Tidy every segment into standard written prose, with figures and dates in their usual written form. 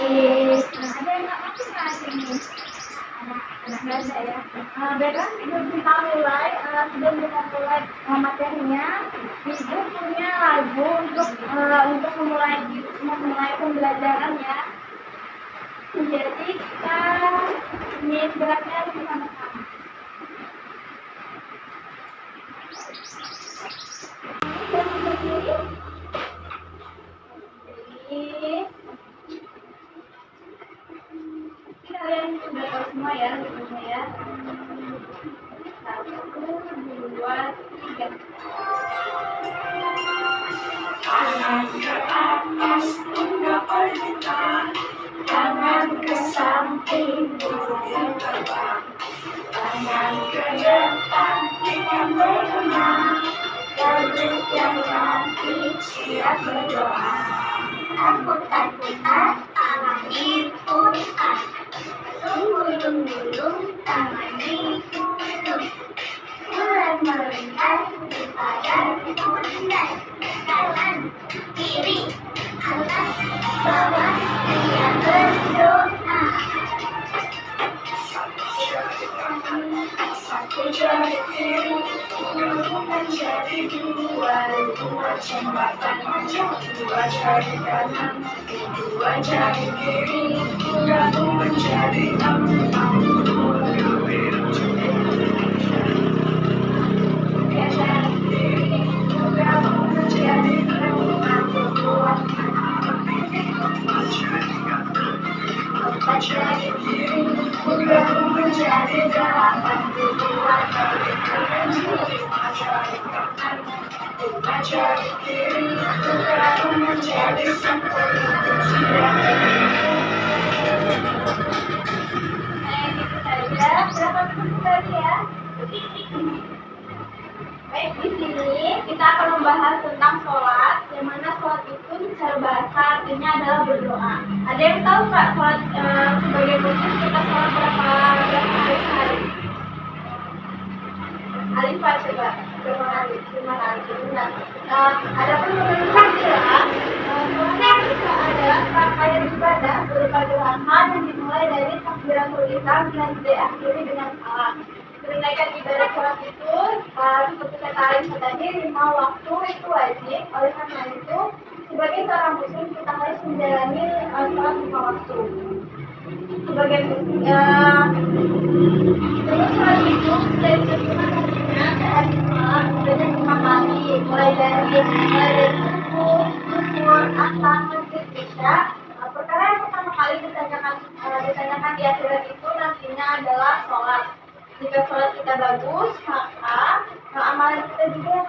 ada yang nggak masuk nggak sini? Nggak ada ya. Baiklah, sebelum kita mulai, materinya, Ibu punya lagu untuk memulai pembelajaran ya. Jadi kita ini beratnya bersama-sama. Kalian sudah tahu semua ya, ya. 1, 2, 3. Tangan ke atas, pundak bergetar, tangan ke samping, bumi terbang. Tangan ke depan, ikan berenang, perut yang cantik siap berdoa. Angkut-angkutan, tangan diputar, gulung-gulung, tangan dikulung. Bulan melintas di padang bundar, kanan, kiri, atas, bawah, dia berdoa. Satu jari kiri, menjadi dua jembatan, dua jari kanan, dua jari kiri, gabung menjadi empat. Jari kiri, gabung menjadi 8, 2 jari kanan, 5 jari kanan, 5 jari kiri, gabung menjadi 10. Baik, di sini kita akan membahas tentang sholat, yang mana sholat itu secara bahasa artinya adalah berdoa. Ada yang tahu nggak sholat sebagai muslim kita sholat berapa hari sehari? Alifah coba berapa kali? 5 kali. Benar. Ada pun menurut Fadilah, sholat itu adalah rangkaian ibadah berupa doa yang dimulai dari takbiratul ihram dan diakhiri dengan salam. Menunaikan ibadah sholat itu seperti kata Alisa tadi, 5 waktu itu wajib. Oleh karena itu, sebagai seorang muslim kita harus menjalani sholat 5 waktu. Sebagai muslim, terus sholat itu dari sejumlah hadisnya sehari semalam sebanyak 5 kali, mulai dari subuh, zuhur, asar, maghrib, isya. Perkara yang pertama kali ditanyakan di akhirat itu nantinya adalah sholat. Jika sholat kita bagus, maka amalan kita juga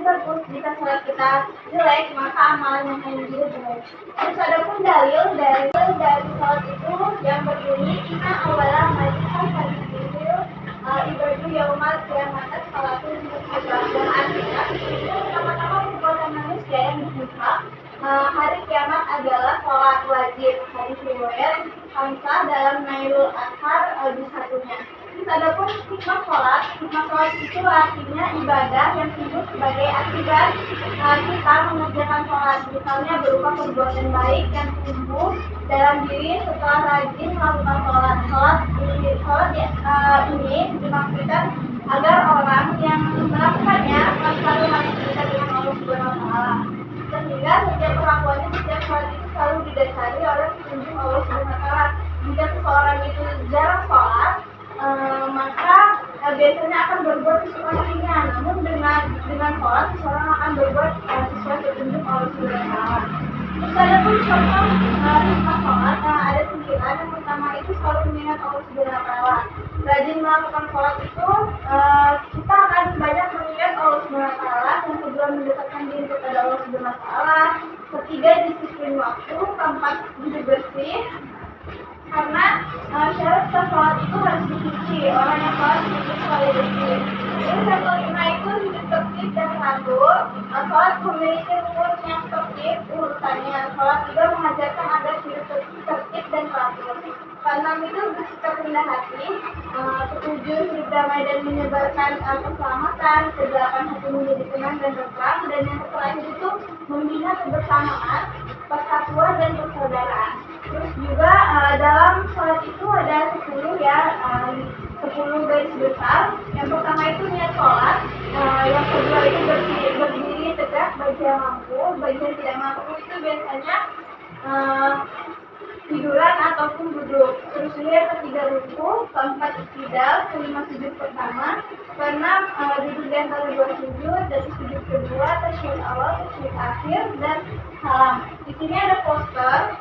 bagus. Jika sholat kita jelek, maka amalan yang lain juga jelek. Terus ada pun dalil dari sholat itu yang berbunyi inna awala majlis hadil ibadah yaumal qiyamah sholatul mustaqbal. Dan artinya itu pertama-tama perbuatan manusia yang dihisab hari kiamat adalah sholat wajib. Hadis riwayat Hamzah dalam Nailul Athar satunya. Terus ada pun hikmah sholat itu artinya ibadah yang hidup sebagai akibat kita mengerjakan sholat. Misalnya berupa perbuatan baik yang tumbuh dalam diri setelah rajin melakukan sholat. Sholat ini dimaksudkan agar orang yang melakukannya selalu mengingat dengan Allah Subhanahu wa Ta'ala. Sehingga setiap perlakuannya, setiap sholat itu selalu didasari oleh petunjuk Allah Subhanahu wa Ta'ala. Jika seseorang itu jarang sholat, maka biasanya akan berbuat sesuatu ringan. Namun dengan sholat seseorang akan berbuat sesuai petunjuk Allah Subhanahu wa Ta'ala. Terus ada pun contoh hikmah sholat, ada 9. Yang pertama itu selalu mengingat Allah Subhanahu wa Ta'ala. Rajin melakukan sholat itu kita akan banyak mengingat Allah Subhanahu wa Ta'ala. Yang kedua, mendekatkan diri kepada Allah Subhanahu wa Ta'ala. Ketiga, disiplin waktu. Keempat, hidup bersih. Karena syarat sholat itu harus dicuci. Orang yang sholat itu selalu bersih. Terus yang kelima itu hidup tertib dan teratur. Sholat memiliki rukun yang tertib urutannya. Sholat juga mengajarkan agar hidup tertib dan teratur. Keenam itu bersikap rendah hati. Ketujuh, hidup damai dan menyebarkan keselamatan. Kedelapan, hati menjadi tenang dan tentram. Dan yang terakhir itu membina kebersamaan, persatuan dan persaudaraan. Terus juga garis besar. Yang pertama itu niat sholat, yang kedua itu berdiri tegak bagi yang mampu. Bagi yang tidak mampu itu biasanya tiduran ataupun duduk. Terus yang ketiga ruku, keempat iktidal, kelima sujud pertama, keenam duduk di antara dua sujud, dan sujud kedua, tasyahud awal, tasyahud akhir, dan salam. Di sini ada poster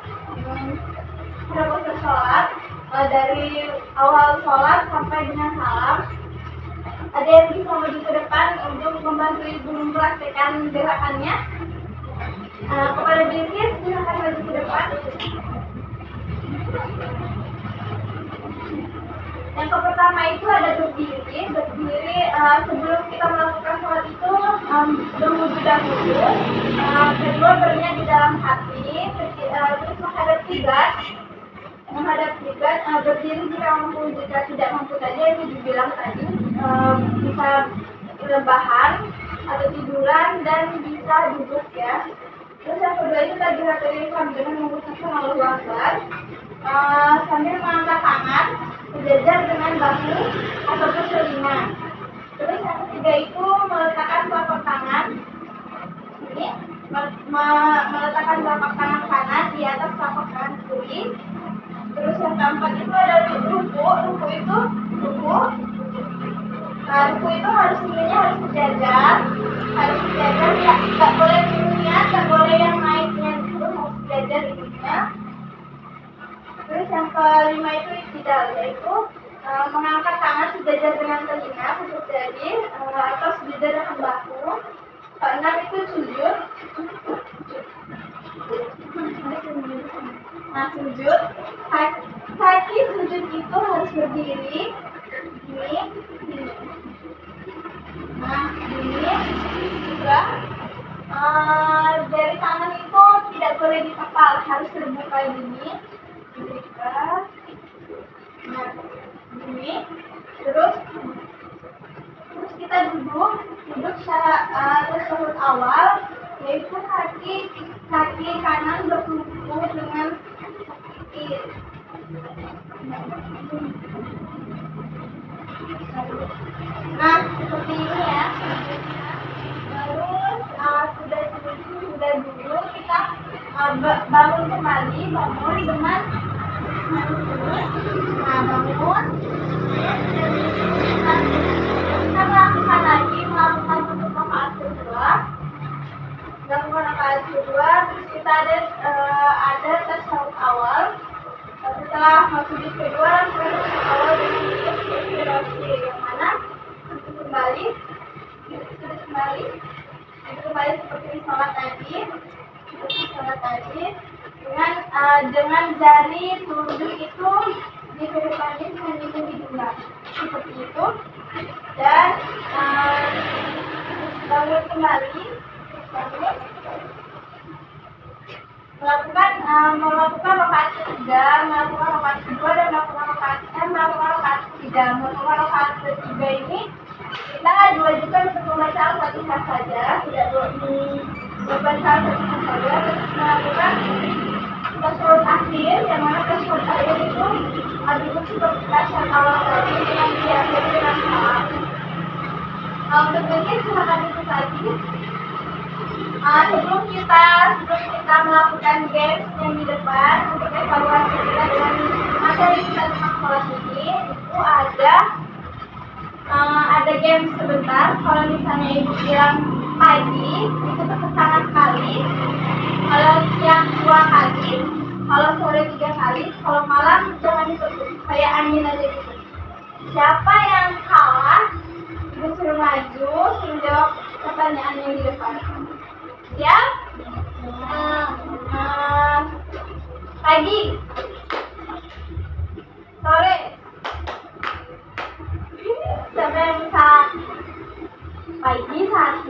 sholat dari awal sholat sampai dengan salam. Ada yang bisa maju ke depan untuk membantu ibu mempraktekkan gerakannya. Kepada Bilkis, silakan maju ke depan. Yang pertama itu ada berdiri sebelum kita melakukan sholat itu berwudu dahulu. Kedua berniat di dalam hati, terus menghadap kiblat, berdiri jika mampu, jika tidak mampu tadi itu dibilang tadi bisa rebahan atau tiduran dan bisa duduk ya. Terus yang kedua itu tadi dengan mengucapkan Allahu Akbar sambil mengangkat tangan sejajar dengan bahu ataupun telinga. Terus yang ketiga itu meletakkan telapak tangan ini, meletakkan telapak tangan kanan di atas telapak tangan kiri. Terus yang keempat itu ada ruku itu harus sejajar, ya, nggak boleh turunnya, nggak boleh yang naiknya itu harus sejajar ininya. Terus yang kelima itu iktidal, yaitu mengangkat tangan sejajar dengan telinga seperti tadi, atau sejajar dengan bahu. Keenam itu sujud. Nah, sujud, kaki sujud itu harus berdiri, ini. Nah, ini juga dari tangan itu tidak boleh dikepal, harus terbuka gini. Nah, ini. Terus kita duduk tasyahud awal, yaitu kaki kanan bertumpu dengan kaki. Nah, seperti ini ya. Terus sudah duduk, kita bangun kembali, bangun dengan bangun. Kita melakukan untuk rakaat kedua. Terus kita ada tasyahud awal. Setelah masuk di kedua, langsung awal dengan inspirasi yang mana kembali seperti sholat tadi, dengan jari telunjuk itu dikedepankan dengan itu digenggam seperti itu, dan bangun kembali, melakukan rakaat ketiga, melakukan rakaat kedua, dan melakukan rakaat ketiga. Melakukan rakaat ketiga ini kita diwajibkan untuk membaca Al-Fatihah saja, tidak membaca Al-Fatihah saja. Terus melakukan tasyahud akhir, yang mana tasyahud akhir itu duduk seperti tasyahud awal tadi dengan diakhiri dengan salam. Untuk ini silakan duduk lagi. Sebelum kita melakukan games yang di depan untuk evaluasi kita dengan materi kita tentang sholat ini, itu ada game sebentar. Kalau misalnya ibu bilang pagi itu tepuk tangan sekali, kalau siang 2 kali, kalau sore 3 kali, kalau malam jangan ditepuk, kayak angin aja gitu. Siapa yang kalah ibu suruh maju, suruh jawab pertanyaan yang di depan. Siap? Pagi, sore, siapa yang bisa? Pagi 1,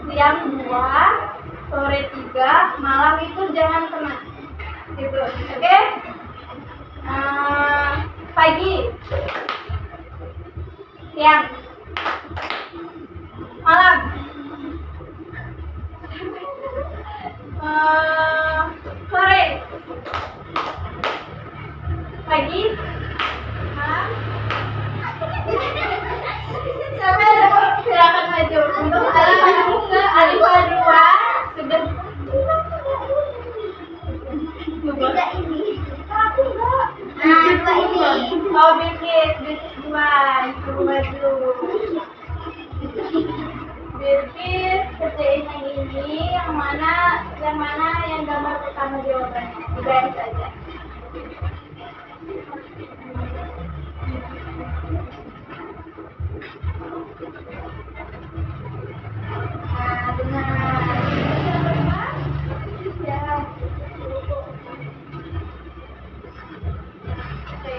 siang 2, sore 3, malam itu jangan kena. Gitu, oke? Pagi, siang, malam. Sore, pagi, malam. Oh, Bilkis duluan, suruh maju. Bilkis kerjain yang ini, yang mana yang gambar pertama jawabannya. Digaris aja. Nah, benar. Ya. Oke,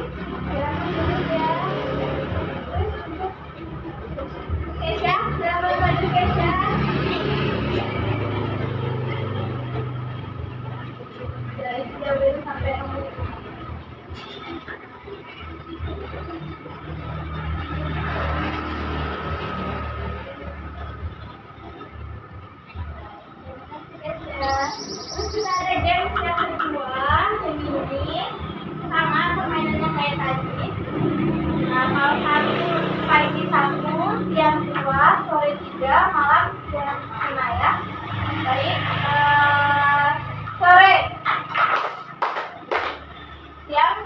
Kesha, selamat maju Kesha. Dari sejauh ini sampai nomor 5. Terus kita ada games yang kedua, yang ini sama permainannya kayak tadi. Nah, kalau pagi 1, siang 2, sore 3, malam jam 5 ya. Baik, sore, siang,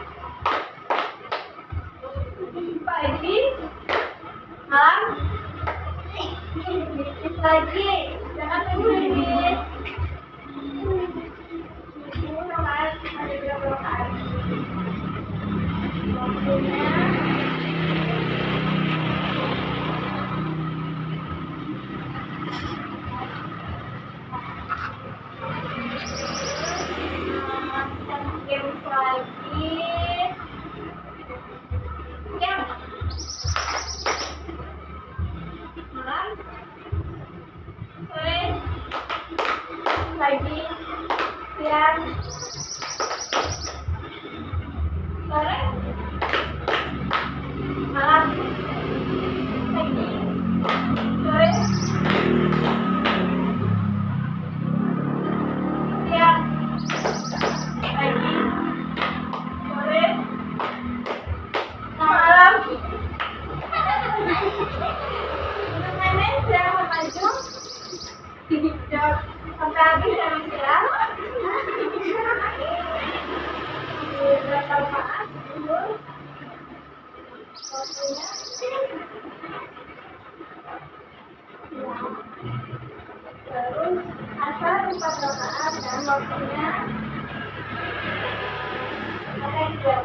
pagi, malam, bis lagi, jangan tunggu bis. Ini sama ada berapa kali? Waktunya. Games lagi. Siang. Malam. Sore. Pagi. Siang. Sore. Malam. Pagi. Sore. Siang. Pagi. Sore. Malam. Gimana siapa maju? Jawab sampai habis ya Mas ya. Berapa lama? Waktunya. Terus asal 4 rakaat dan waktunya. Oke, siap.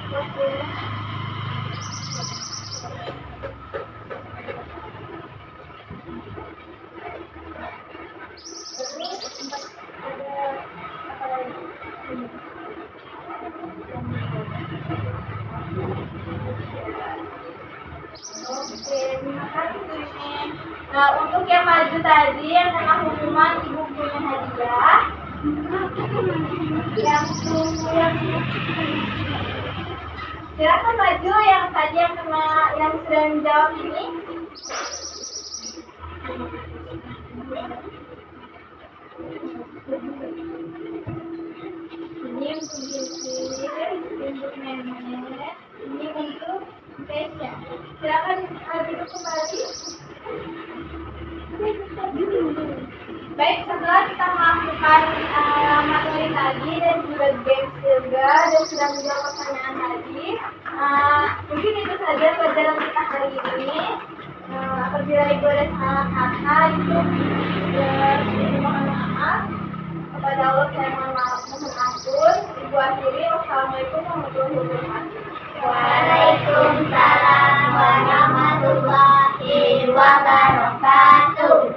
Waktunya. Oke, terima kasih Mimin. Nah, untuk yang maju tadi yang kena hukuman ibu punya hadiah. Yang silakan maju yang tadi yang kena yang sudah menjawab ini. Ini untuk Bilkis, untuk Memet, ini untuk Kesha. Silakan duduk kembali. Baik, setelah kita melakukan materi tadi dan juga games juga dan sudah menjawab pertanyaan tadi, mungkin itu saja pelajaran kita hari ini. Apabila ibu ada salah kata itu mohon maaf. Kepada Allah saya mohon ampun. Ibu akhiri, wassalamualaikum warahmatullahi wabarakatuh. Waalaikumsalam warahmatullahi wabarakatuh.